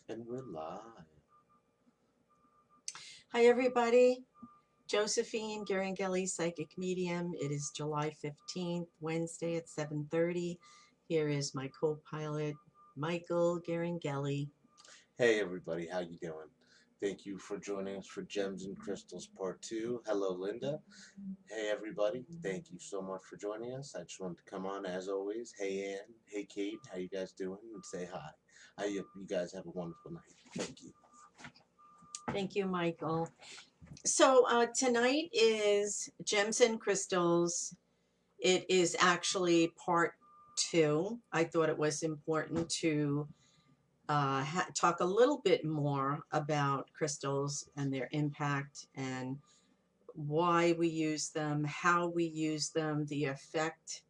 And we're live. Hi, everybody. Josephine Ghiringhelli, psychic medium. It is July 15th, Wednesday at 7:30. Here is my co-pilot, Michael Ghiringhelli. Hey everybody, how you doing? Thank you for joining us for Gems and Crystals Part 2. Hello Linda. Hey everybody, thank you so much for joining us. I just wanted to come on as always. Hey Ann, hey Kate, how you guys doing? And say hi. I hope you guys have a wonderful night. Thank you. Thank you, Michael. So tonight is Gems and Crystals. It is actually part two. I thought it was important to talk a little bit more about crystals and their impact and why we use them, how we use them, the effect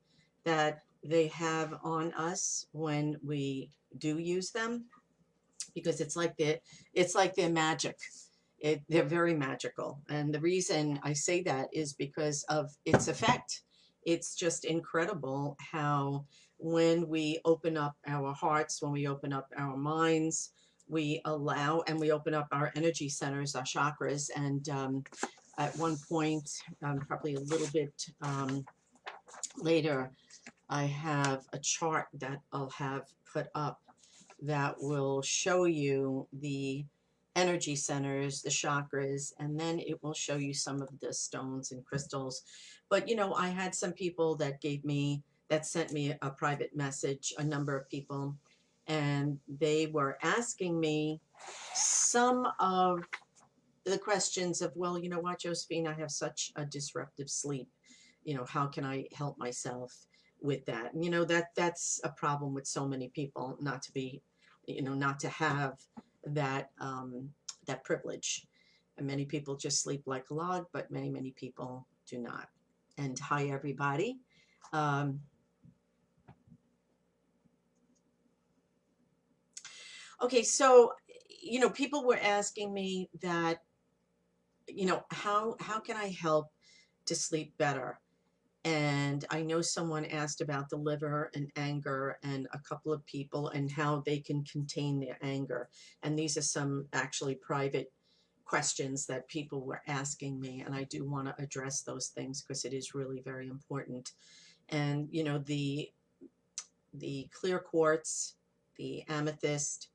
that they have on us when we do use them, because it's like they're magic. They're very magical, and the reason I say that is because of its effect. It's just incredible how when we open up our hearts, when we open up our minds, we allow and we open up our energy centers, our chakras, and at one point, probably a little bit later, I have a chart that I'll have put up that will show you the energy centers, the chakras, and then it will show you some of the stones and crystals. But I had some people that sent me a private message, a number of people, and they were asking me some of the questions of, well, you know what, Josephine, I have such a disruptive sleep. How can I help myself with that? And that's a problem with so many people, not to be, not to have that privilege. And many people just sleep like a log, but many people do not. And hi, everybody. Um, okay, so people were asking me that, how can I help to sleep better? And I know someone asked about the liver and anger, and a couple of people, and how they can contain their anger. And these are some actually private questions that people were asking me, and I do want to address those things because it is really very important. And the clear quartz, the amethyst,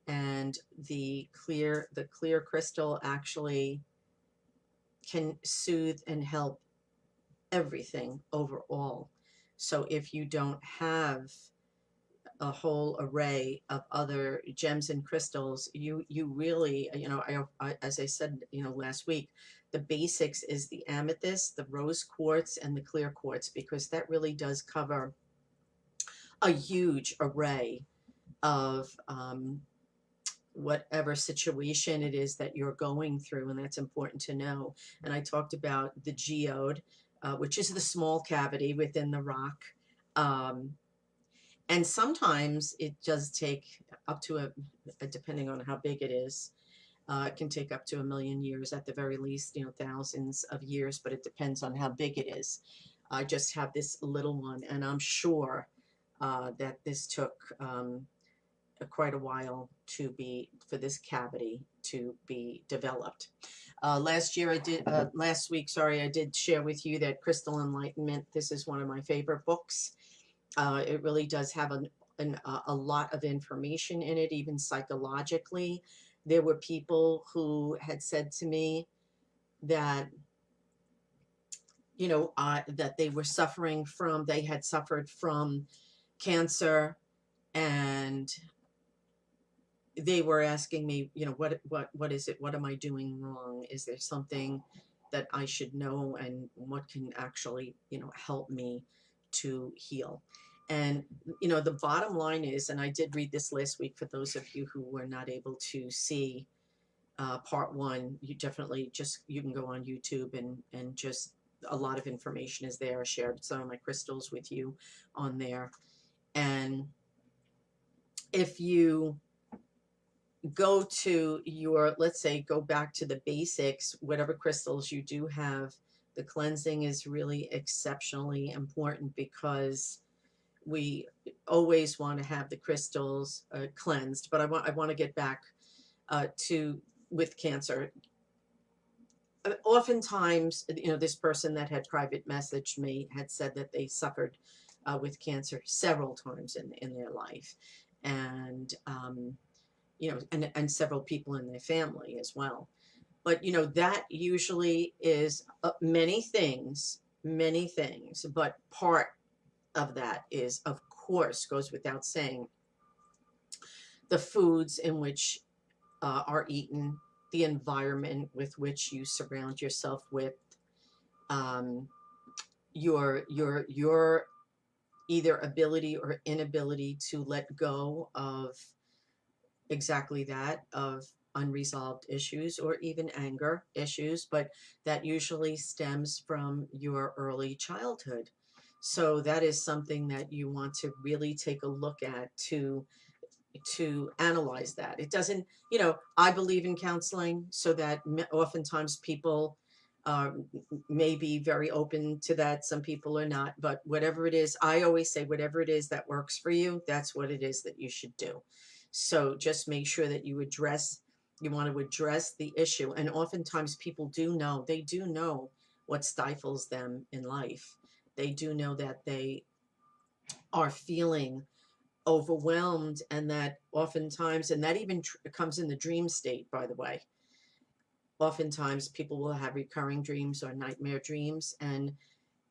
and the clear crystal actually can soothe and help everything overall. So if you don't have a whole array of other gems and crystals, you really, as I said, last week, the basics is the amethyst, the rose quartz, and the clear quartz, because that really does cover a huge array of whatever situation it is that you're going through, and that's important to know. And I talked about the geode, which is the small cavity within the rock. Um, and sometimes it does take up to depending on how big it is, it can take up to 1 million years at the very least, thousands of years, but it depends on how big it is. I just have this little one, and I'm sure that this took quite a while for this cavity to be developed. Last week, sorry, I did share with you that Crystal Enlightenment. This is one of my favorite books. It really does have a lot of information in it, even psychologically. There were people who had said to me that, that they had suffered from cancer, and they were asking me, what is it? What am I doing wrong? Is there something that I should know, and what can actually, help me to heal? And the bottom line is, and I did read this last week for those of you who were not able to see part one, you can go on YouTube, and just a lot of information is there. I shared some of my crystals with you on there. And if you go to let's say, go back to the basics, whatever crystals you do have, the cleansing is really exceptionally important, because we always want to have the crystals cleansed. But I want to get back to with cancer. Oftentimes, this person that had private messaged me had said that they suffered with cancer several times in their life, and and several people in their family as well. But that usually is many things, but part of that is, of course, goes without saying, the foods in which are eaten, the environment with which you surround yourself with, um, your either ability or inability to let go of exactly that, of unresolved issues or even anger issues, but that usually stems from your early childhood. So that is something that you want to really take a look at to analyze that. It doesn't, I believe in counseling, so that oftentimes people may be very open to that. Some people are not, but whatever it is, I always say, whatever it is that works for you, that's what it is that you should do. So just make sure that you want to address the issue. And oftentimes people they do know what stifles them in life. They do know that they are feeling overwhelmed, and that oftentimes, and that even comes in the dream state, by the way. Oftentimes people will have recurring dreams or nightmare dreams, and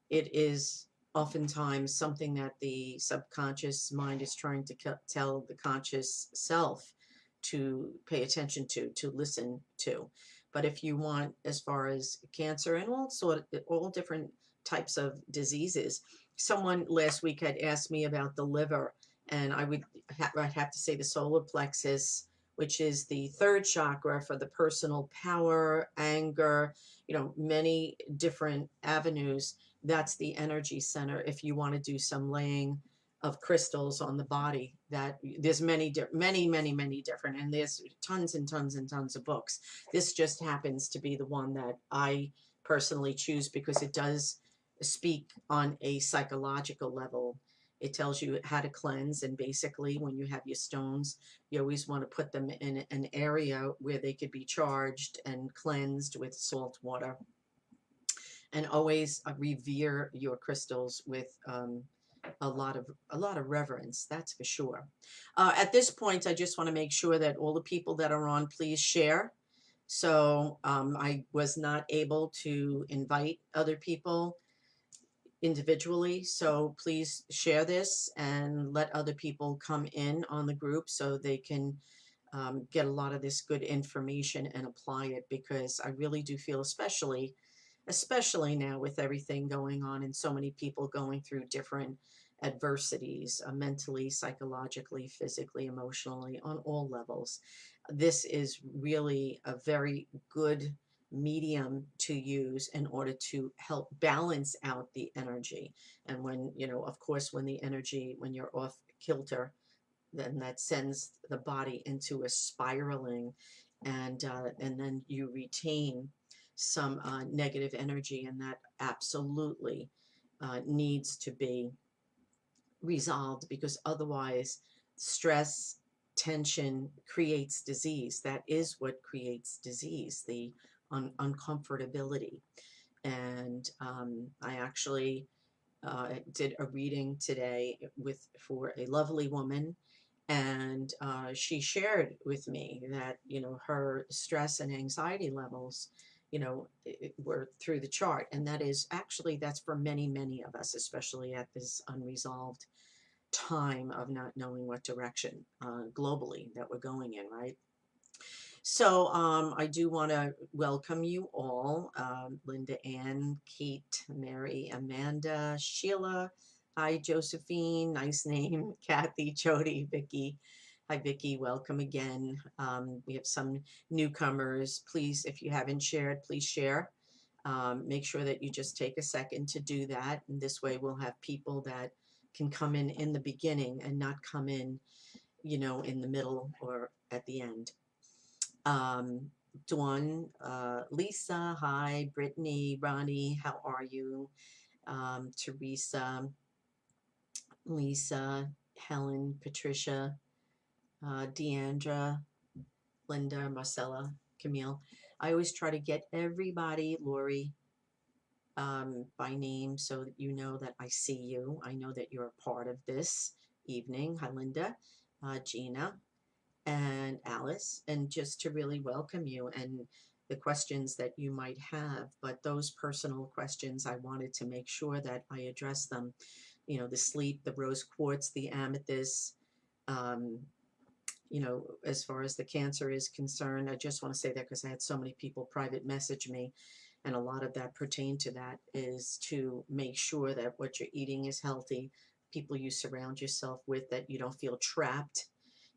it is oftentimes something that the subconscious mind is trying to tell the conscious self to pay attention to listen to. But if you want, as far as cancer and all different types of diseases, someone last week had asked me about the liver, and I'd have to say the solar plexus, which is the third chakra for the personal power, anger, many different avenues. That's the energy center. If you want to do some laying of crystals on the body, that there's many different, and there's tons and tons and tons of books. This just happens to be the one that I personally choose because it does speak on a psychological level. It tells you how to cleanse, and basically when you have your stones, you always want to put them in an area where they could be charged and cleansed with salt water. And always revere your crystals with a lot of reverence. That's for sure. At this point, I just want to make sure that all the people that are on, please share. So I was not able to invite other people individually, so please share this and let other people come in on the group so they can get a lot of this good information and apply it, because I really do feel, especially now with everything going on and so many people going through different adversities, mentally, psychologically, physically, emotionally, on all levels. This is really a very good medium to use in order to help balance out the energy. And when, of course, when you're off kilter, then that sends the body into a spiraling, and then you retain some negative energy, and that absolutely needs to be resolved, because otherwise stress, tension creates disease. That is what creates disease, the uncomfortability. And I actually did a reading today for a lovely woman, and she shared with me that her stress and anxiety levels were through the chart, and that's for many of us, especially at this unresolved time of not knowing what direction globally that we're going in, right? So I do want to welcome you all, Linda Ann, Kate, Mary, Amanda, Sheila. Hi, Josephine. Nice name. Kathy, Jody, Vicky. Hi, Vicky. Welcome again. We have some newcomers. Please, if you haven't shared, please share. Make sure that you just take a second to do that. And this way we'll have people that can come in the beginning and not come in, in the middle or at the end. Dawn, Lisa, hi, Brittany, Ronnie, how are you? Teresa, Lisa, Helen, Patricia, Deandra, Linda, Marcella, Camille. I always try to get everybody, Lori, by name so that you know that I see you. I know that you're a part of this evening. Hi, Linda, Gina, and Alice, and just to really welcome you and the questions that you might have. But those personal questions, I wanted to make sure that I address them. You know, the sleep, the rose quartz, the amethyst. Um, you know, as far as the cancer is concerned, I just want to say that because I had so many people private message me, and a lot of that pertained to that is to make sure that what you're eating is healthy, people you surround yourself with, that you don't feel trapped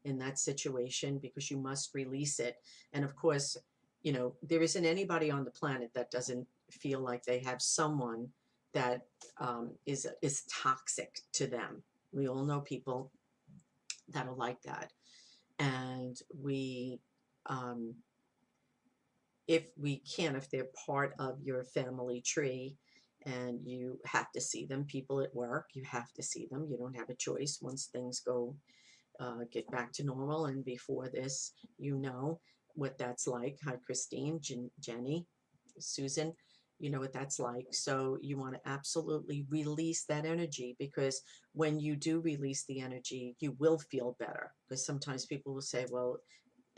in that situation because you must release it. And of course, you know, there isn't anybody on the planet that doesn't feel like they have someone that is toxic to them. We all know people that are like that, and we um, if we can, if they're part of your family tree and you have to see them, people at work, you have to see them, you don't have a choice once things go get back to normal. And before this, you know what that's like. Hi, Christine, Jenny, Susan, you know what that's like. So you want to absolutely release that energy, because when you do release the energy, you will feel better. Because sometimes people will say, well,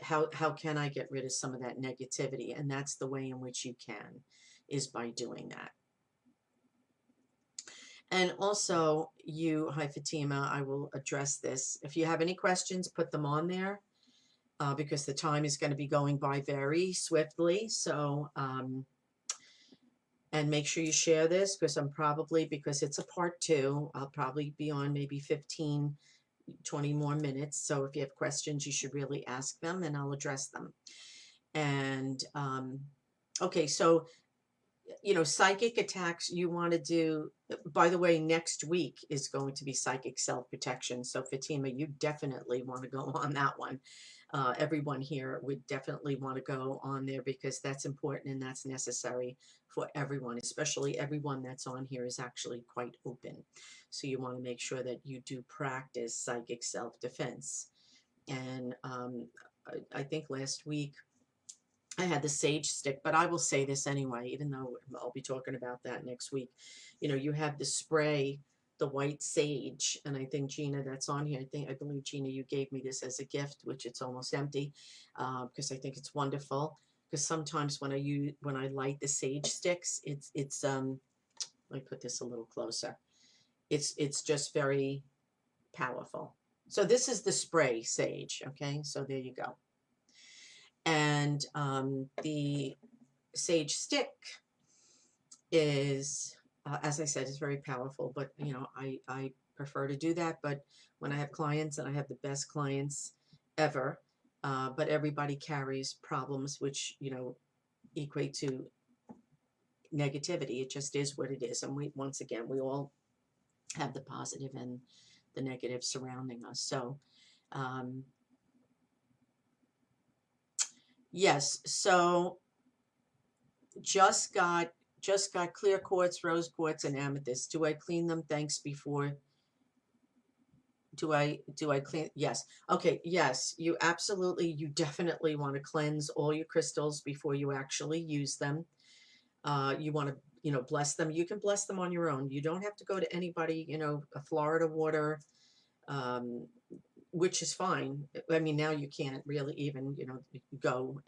how can I get rid of some of that negativity? And that's the way in which you can, is by doing that. And also, you, hi Fatima, I will address this. If you have any questions, put them on there, because the time is going to be going by very swiftly. So, and make sure you share this, because because it's a part 2, I'll probably be on maybe 15, 20 more minutes. So if you have questions, you should really ask them and I'll address them. And, okay, so you know, psychic attacks you want to do. By the way, next week is going to be psychic self-protection. So Fatima, you definitely want to go on that one. Everyone here would definitely want to go on there, because that's important and that's necessary for everyone, especially everyone that's on here is actually quite open. So you want to make sure that you do practice psychic self-defense. And I think last week I had the sage stick, but I will say this anyway, even though I'll be talking about that next week. You know, you have the spray, the white sage, and I think Gina, that's on here. I believe Gina, you gave me this as a gift, which it's almost empty, because I think it's wonderful. Because sometimes when I light the sage sticks, let me put this a little closer. It's just very powerful. So this is the spray sage. Okay, so there you go. And the sage stick is, as I said, is very powerful. But you know, I prefer to do that. But when I have clients, and I have the best clients ever, but everybody carries problems, which you know equate to negativity. It just is what it is. And once again, we all have the positive and the negative surrounding us. So yes, so just got clear quartz, rose quartz, and amethyst. Do I clean them? Thanks. Before, do I clean? Yes. Okay. Yes, you absolutely, you definitely want to cleanse all your crystals before you actually use them. You want to, you know, bless them. You can bless them on your own. You don't have to go to anybody, you know, a Florida water, um, which is fine. I mean, now you can't really even, you know, go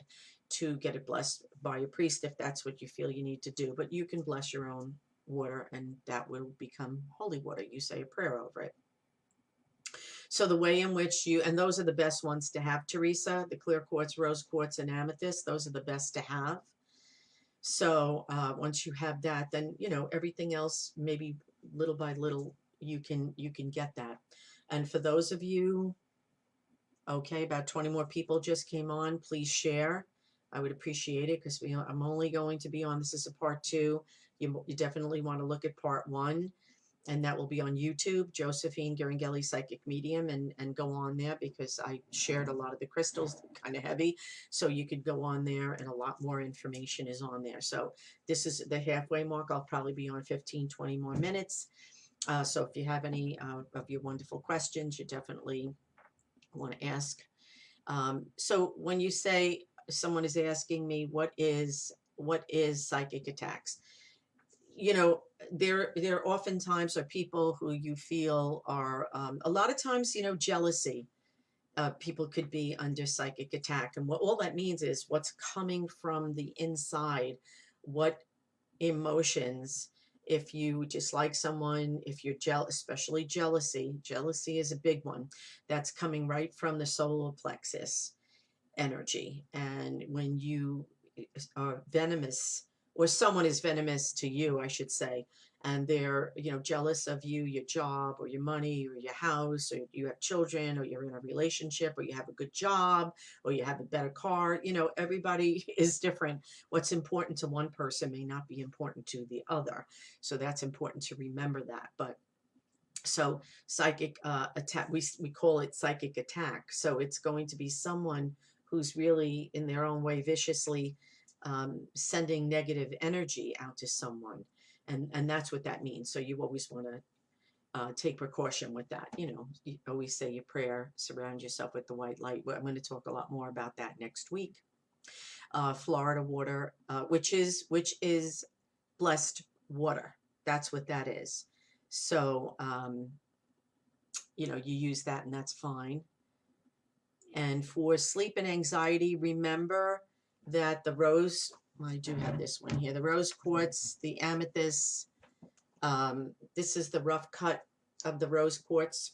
to get it blessed by a priest if that's what you feel you need to do. But you can bless your own water, and that will become holy water. You say a prayer over it. So the way in which you, and those are the best ones to have, Teresa, the clear quartz, rose quartz, and amethyst, those are the best to have. So once you have that, then, you know, everything else, maybe little by little, you can get that. And for those of you, okay, about 20 more people just came on. Please share. I would appreciate it, because I'm only going to be on, this is a part 2. You definitely want to look at part 1, and that will be on YouTube, Josephine Ghiringhelli Psychic Medium, and go on there, because I shared a lot of the crystals, kind of heavy. So you could go on there, and a lot more information is on there. So this is the halfway mark. I'll probably be on 15, 20 more minutes. So if you have any of your wonderful questions, you definitely want to ask. So when you say someone is asking me what is psychic attacks, you know, there oftentimes are people who you feel are a lot of times, jealousy. People could be under psychic attack, and what all that means is what's coming from the inside, what emotions. If you dislike someone, if you're jealous, especially jealousy is a big one. That's coming right from the solar plexus energy. And when you are venomous, or someone is venomous to you, I should say, and they're, jealous of you, your job, or your money, or your house, or you have children, or you're in a relationship, or you have a good job, or you have a better car, everybody is different. What's important to one person may not be important to the other. So that's important to remember that. But so psychic attack, we call it psychic attack. So it's going to be someone who's really in their own way viciously sending negative energy out to someone. And that's what that means. So you always want to take precaution with that. You always say your prayer, surround yourself with the white light. I'm going to talk a lot more about that next week. Florida water, which is blessed water. That's what that is. So, you use that and that's fine. And for sleep and anxiety, remember that the rose, I do have this one here, the rose quartz, the amethyst, this is the rough cut of the rose quartz.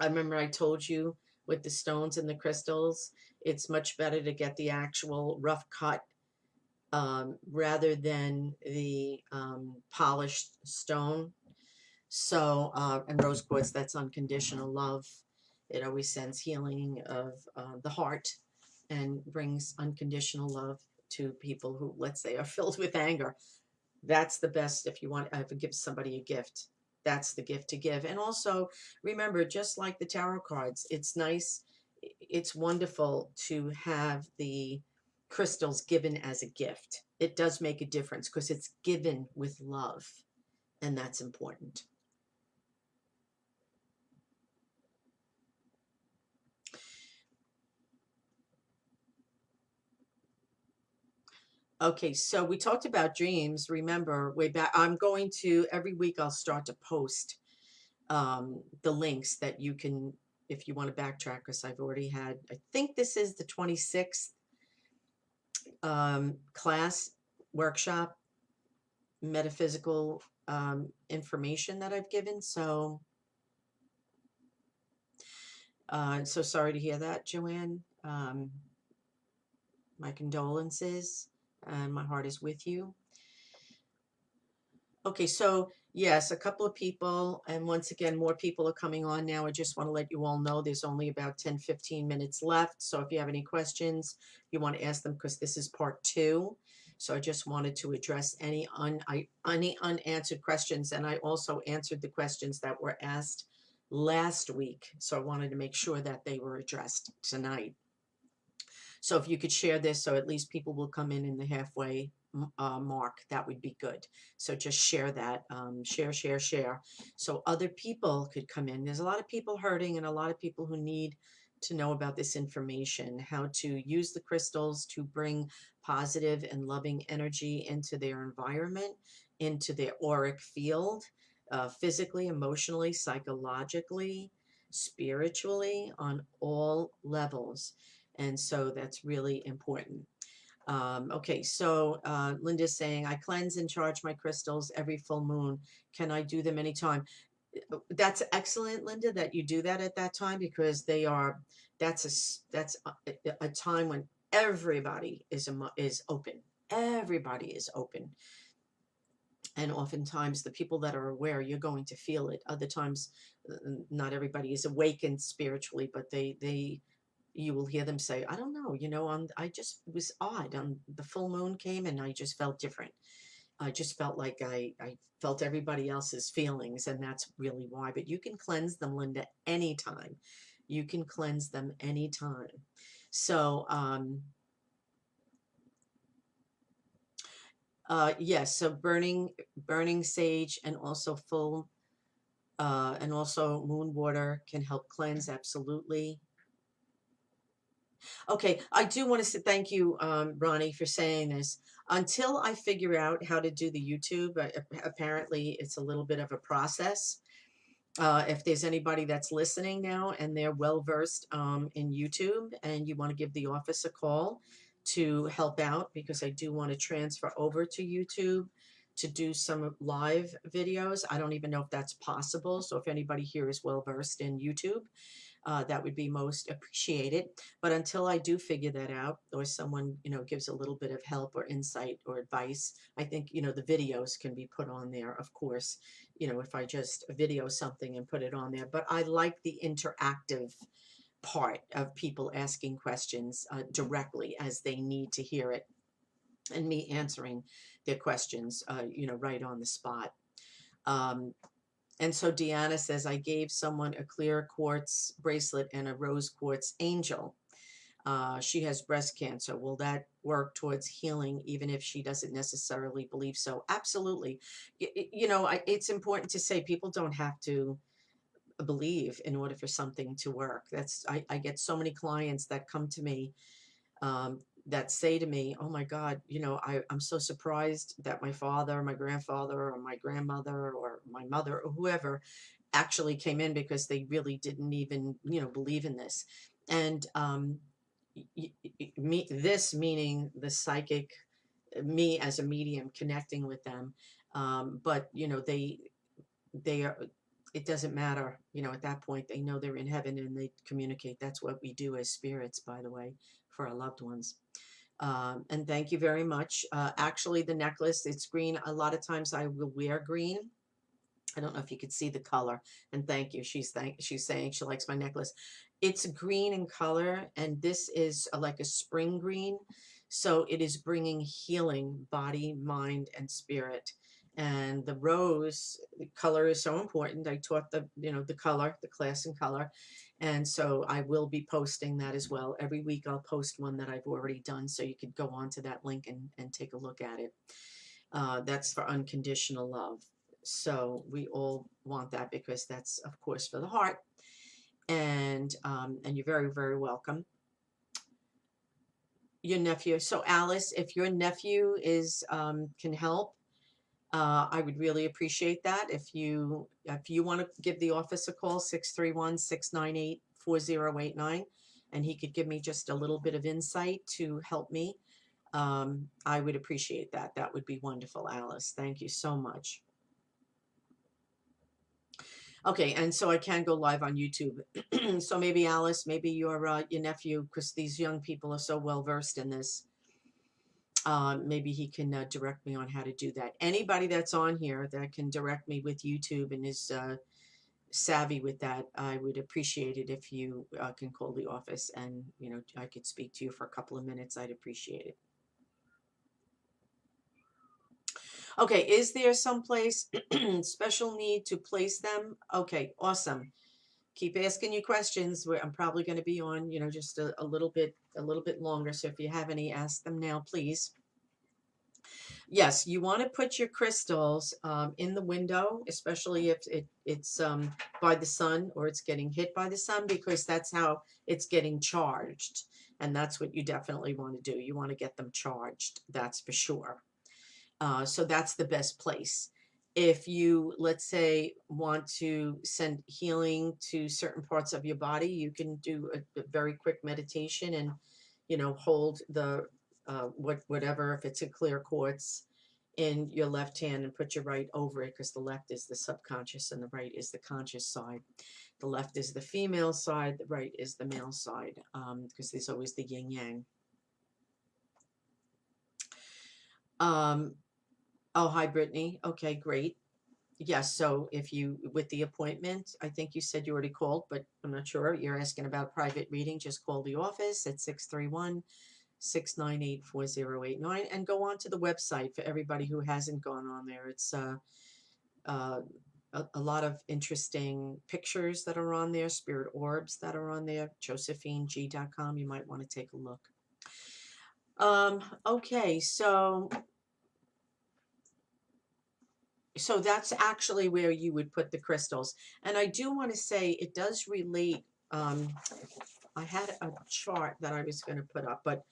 I remember I told you with the stones and the crystals, it's much better to get the actual rough cut rather than the polished stone. So, and rose quartz, that's unconditional love. It always sends healing of the heart and brings unconditional love to people who, let's say, are filled with anger. That's the best if you want to give somebody a gift. That's the gift to give. And also, remember, just like the tarot cards, it's nice, it's wonderful to have the crystals given as a gift. It does make a difference because it's given with love, and that's important. Okay, so we talked about dreams. Remember, way back, I'm going to, every week I'll start to post the links that you can, if you want to backtrack, because I've already had, I think this is the 26th class workshop, metaphysical information that I've given. So, so sorry to hear that, Joanne. My condolences, and my heart is with you. Okay, so yes, a couple of people, and once again, more people are coming on now. I just want to let you all know there's only about 10-15 minutes left. So if you have any questions, you want to ask them, because this is part 2. So I just wanted to address any unanswered questions. And I also answered the questions that were asked last week. So I wanted to make sure that they were addressed tonight. So if you could share this, so at least people will come in the halfway mark, that would be good. So just share that, share, so other people could come in. There's a lot of people hurting and a lot of people who need to know about this information, how to use the crystals to bring positive and loving energy into their environment, into their auric field, physically, emotionally, psychologically, spiritually, on all levels. And so that's really important. Okay, so Linda's saying, I cleanse and charge my crystals every full moon. Can I do them anytime? That's excellent, Linda, that you do that at that time, because that's a time when everybody is open. Everybody is open. And oftentimes the people that are aware, you're going to feel it. Other times, not everybody is awakened spiritually, but you will hear them say, I don't know, I just was odd. The full moon came and I just felt different. I just felt like I felt everybody else's feelings, and that's really why. But you can cleanse them, Linda, anytime. You can cleanse them anytime. So, yes, so burning sage and also full And also moon water can help cleanse, absolutely. Okay, I do want to say thank you, Ronnie, for saying this. Until I figure out how to do the YouTube, apparently it's a little bit of a process. If there's anybody that's listening now and they're well versed in YouTube and you want to give the office a call to help out, because I do want to transfer over to YouTube to do some live videos. I don't even know if that's possible. So if anybody here is well versed in YouTube, that would be most appreciated. But until I do figure that out, or someone, gives a little bit of help or insight or advice, I think, the videos can be put on there, of course, if I just video something and put it on there. But I like the interactive part of people asking questions directly as they need to hear it, and me answering their questions, right on the spot. Um, and so Deanna says, I gave someone a clear quartz bracelet and a rose quartz angel. She has breast cancer. Will that work towards healing, even if she doesn't necessarily believe so? Absolutely. It's important to say people don't have to believe in order for something to work. I get so many clients that come to me that say to me, oh my God, I'm so surprised that my father, my grandfather, or my grandmother, or my mother, or whoever actually came in, because they really didn't even, believe in this. And this meaning the psychic, me as a medium connecting with them. But, they are, it doesn't matter, at that point, they know they're in heaven and they communicate. That's what we do as spirits, by the way, for our loved ones. And thank you very much. Actually, the necklace, it's green. A lot of times I will wear green. I don't know if you could see the color. And thank you. She's saying she likes my necklace. It's green in color, and this is like a spring green. So it is bringing healing, body, mind, and spirit. And the rose color is so important. I taught the color, the class in color. And so I will be posting that as well. Every week I'll post one that I've already done, so you could go on to that link and take a look at it. That's for unconditional love. So we all want that, because that's, of course, for the heart. And you're very, very welcome. Your nephew. So Alice, if your nephew can help, I would really appreciate that. If you want to give the office a call, 631-698-4089, and he could give me just a little bit of insight to help me, I would appreciate that. That would be wonderful, Alice. Thank you so much. Okay, and so I can go live on YouTube. So maybe Alice, maybe your nephew, because these young people are so well versed in this, maybe he can direct me on how to do that. Anybody that's on here that can direct me with YouTube and is savvy with that, I would appreciate it if you can call the office and I could speak to you for a couple of minutes. I'd appreciate it. Okay, is there someplace special need to place them? Okay, awesome. Keep asking you questions. I'm probably going to be on, just a little bit longer. So if you have any, ask them now, please. Yes, you want to put your crystals in the window, especially if it's by the sun, or it's getting hit by the sun, because that's how it's getting charged. And that's what you definitely want to do. You want to get them charged. That's for sure. So that's the best place. If you, let's say, want to send healing to certain parts of your body, you can do a very quick meditation and, hold the, whatever, if it's a clear quartz, in your left hand and put your right over it, because the left is the subconscious and the right is the conscious side. The left is the female side, the right is the male side, because there's always the yin yang. Oh, hi, Brittany. Okay, great. Yes, so if you, with the appointment, I think you said you already called, but I'm not sure. You're asking about private reading, just call the office at 631-698-4089 and go on to the website for everybody who hasn't gone on there. It's a lot of interesting pictures that are on there, spirit orbs that are on there, josephineg.com. You might want to take a look. Okay, so So that's actually where you would put the crystals. And I do want to say it does relate. I had a chart that I was going to put up, but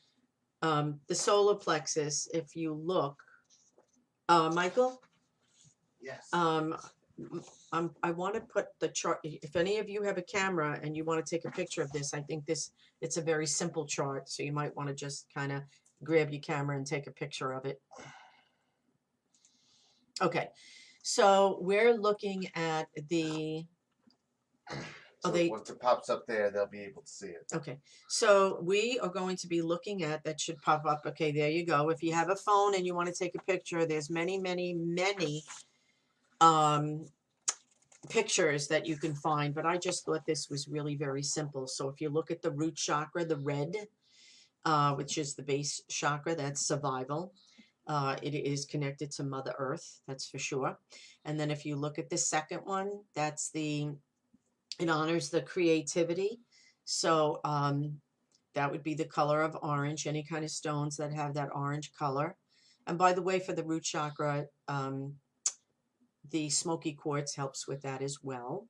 the solar plexus, if you look, Michael, Yes. I want to put the chart. If any of you have a camera and you want to take a picture of this, I think it's a very simple chart. So you might want to just kind of grab your camera and take a picture of it. Okay. So we're looking at the, So once it pops up there, they'll be able to see it. okay. So we are going to be looking at, that should pop up. Okay, there you go. If you have a phone and you want to take a picture, there's many, many, many pictures that you can find, but I just thought this was really very simple. So if you look at the root chakra, the red, which is the base chakra, that's survival. It is connected to Mother Earth, that's for sure. And then if you look at the second one, it honors the creativity. So that would be the color of orange, any kind of stones that have that orange color. And by the way, for the root chakra, the smoky quartz helps with that as well.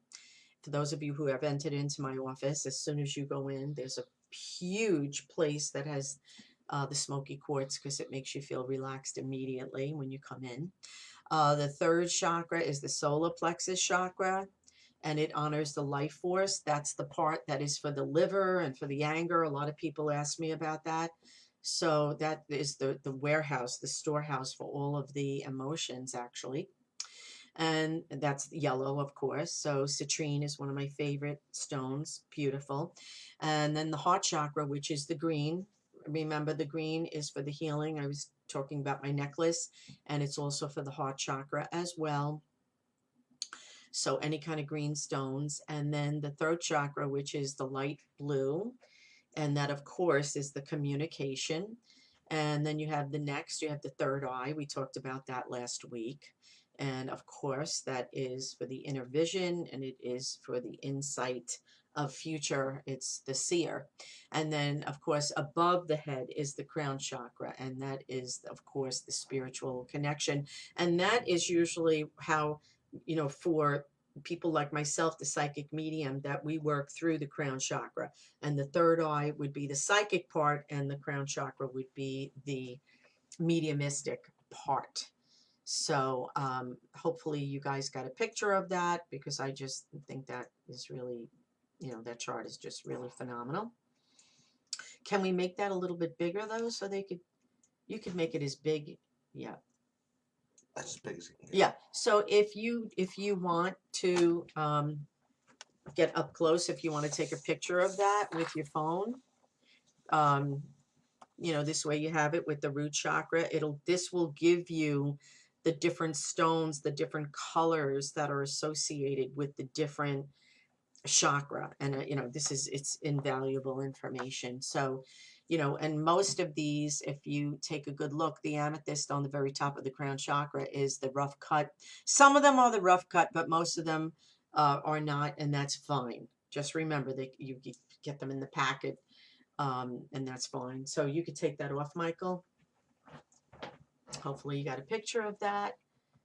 For those of you who have entered into my office, as soon as you go in, there's a huge place that has the smoky quartz because it makes you feel relaxed immediately when you come in. The third chakra is the solar plexus chakra, and it honors the life force. That's the part that is for the liver and for the anger. A lot of people ask me about that. So that is the warehouse, the storehouse for all of the emotions, actually. And that's yellow, of course. So citrine is one of my favorite stones. Beautiful. And then the heart chakra, which is the green. Remember, the green is for the healing. I was talking about my necklace, and it's also for the heart chakra as well. So any kind of green stones. And then the throat chakra, which is the light blue. And that, of course, is the communication. And then you have you have the third eye. We talked about that last week. And of course, that is for the inner vision, and it is for the insight of future. It's the seer. And then, of course, above the head is the crown chakra. And that is, of course, the spiritual connection. And that is usually how, for people like myself, the psychic medium, that we work through the crown chakra. And the third eye would be the psychic part, and the crown chakra would be the mediumistic part. So hopefully you guys got a picture of that, because I just think that is really, that chart is just really phenomenal. Can we make that a little bit bigger though, so you could make it as big? Yeah. That's as big as it can get. Yeah. So if you want to get up close, if you want to take a picture of that with your phone, this way you have it with the root chakra. This will give you the different stones, the different colors that are associated with the different chakra. And, it's invaluable information. So, and most of these, if you take a good look, the amethyst on the very top of the crown chakra is the rough cut. Some of them are the rough cut, but most of them are not, and that's fine. Just remember that you get them in the packet, and that's fine. So you could take that off, Michael. Hopefully you got a picture of that.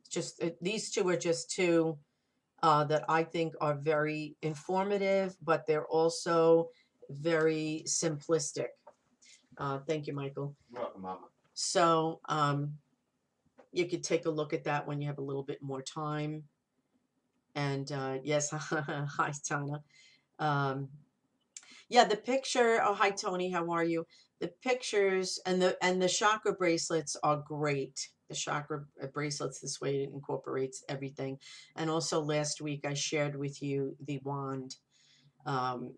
Just these two are just two that I think are very informative, but they're also very simplistic. Thank you, Michael. You're welcome, Mama. So you could take a look at that when you have a little bit more time. And yes, hi, Tana. Yeah, the picture. Oh, hi, Tony. How are you? The pictures and the chakra bracelets are great. The chakra bracelets, this way it incorporates everything. And also last week I shared with you the wand.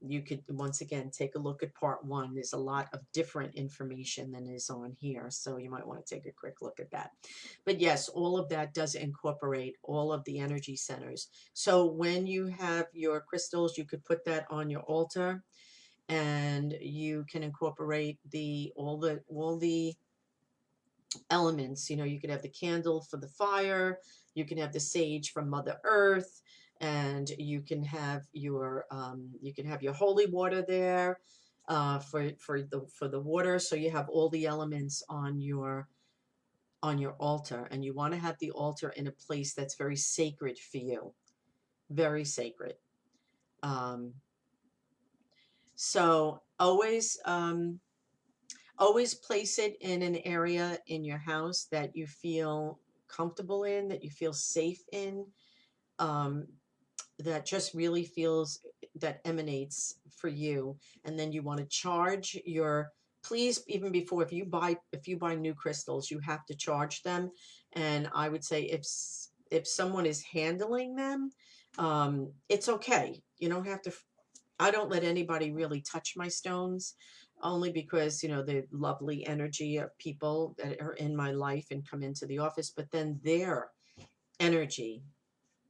You could once again take a look at part 1. There's a lot of different information than is on here, so you might want to take a quick look at that. But yes, all of that does incorporate all of the energy centers. So when you have your crystals, you could put that on your altar, and you can incorporate all the elements. You could have the candle for the fire, you can have the sage from Mother Earth, and you can have your holy water there for the water. So you have all the elements on your on your altar, and you want to have the altar in a place that's very sacred for you, very sacred. Um, so always place it in an area in your house that you feel comfortable in, that you feel safe in, um, that just really feels that emanates for you. And then you want to charge your, please, even before, if you buy new crystals, you have to charge them. And I would say if someone is handling them, it's okay. You don't have to. I don't let anybody really touch my stones, only because, the lovely energy of people that are in my life and come into the office, but then their energy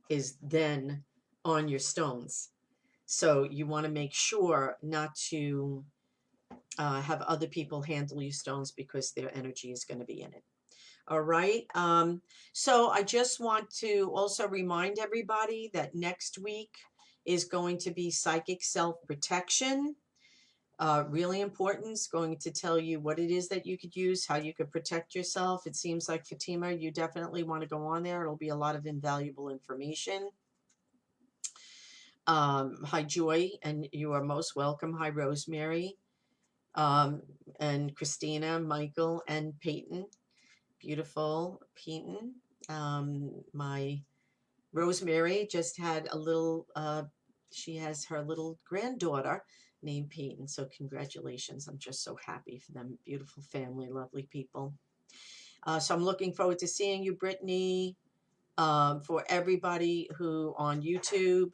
is then on your stones. So you want to make sure not to have other people handle your stones, because their energy is going to be in it. All right. So I just want to also remind everybody that next week is going to be psychic self-protection. Really important. It's going to tell you what it is that you could use, how you could protect yourself. It seems like, Fatima, you definitely want to go on there. It'll be a lot of invaluable information. Hi, Joy, and you are most welcome. Hi, Rosemary, and Christina, Michael, and Peyton. Beautiful Peyton. My Rosemary just had a little, she has her little granddaughter named Peyton. So congratulations. I'm just so happy for them. Beautiful family, lovely people. So I'm looking forward to seeing you, Brittany. For everybody who on YouTube,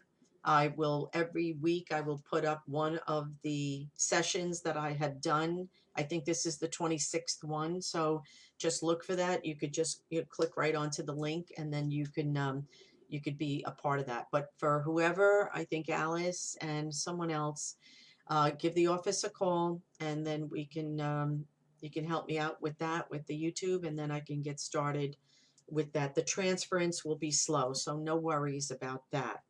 every week I will put up one of the sessions that I have done. I think this is the 26th one. So just look for that. You could just click right onto the link, and then you could be a part of that. But for whoever, I think Alice and someone else, give the office a call, and then you can help me out with that, with the YouTube, and then I can get started with that. The transference will be slow, so no worries about that.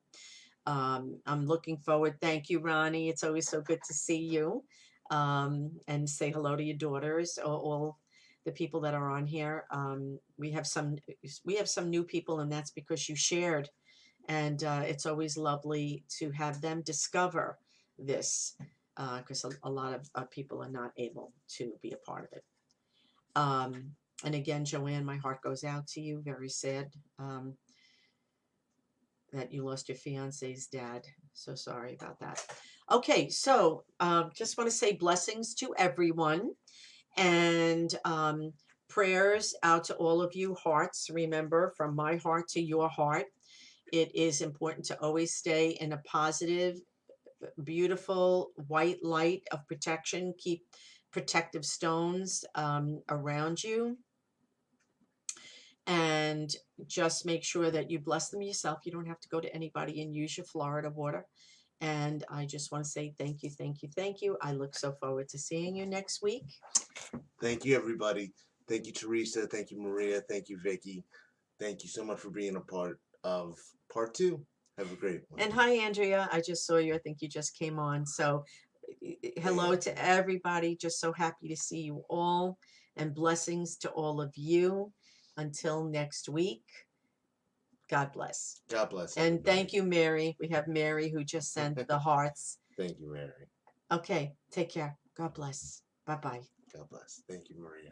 I'm looking forward. Thank you, Ronnie. It's always so good to see you, and say hello to your daughters, all the people that are on here. We have some new people, and that's because you shared, and it's always lovely to have them discover this, because a lot of people are not able to be a part of it. And again, Joanne, my heart goes out to you. Very sad that you lost your fiance's dad. So sorry about that. Okay, so just want to say blessings to everyone, and prayers out to all of you. Hearts, remember, from my heart to your heart. It is important to always stay in a positive, beautiful white light of protection. Keep protective stones around you, and just make sure that you bless them yourself. You don't have to go to anybody, and use your Florida water. And I just want to say thank you, thank you, thank you. I look so forward to seeing you next week. Thank you, everybody. Thank you, Teresa. Thank you, Maria. Thank you, Vicky. Thank you so much for being a part of part 2. Have a great one. And hi, Andrea. I just saw you. I think you just came on. So hello to everybody. Just so happy to see you all, and blessings to all of you. Until next week, God bless. God bless. And everybody. thank you, Mary. We have Mary who just sent the hearts. Thank you, Mary. Okay, take care. God bless. Bye-bye. God bless. Thank you, Maria.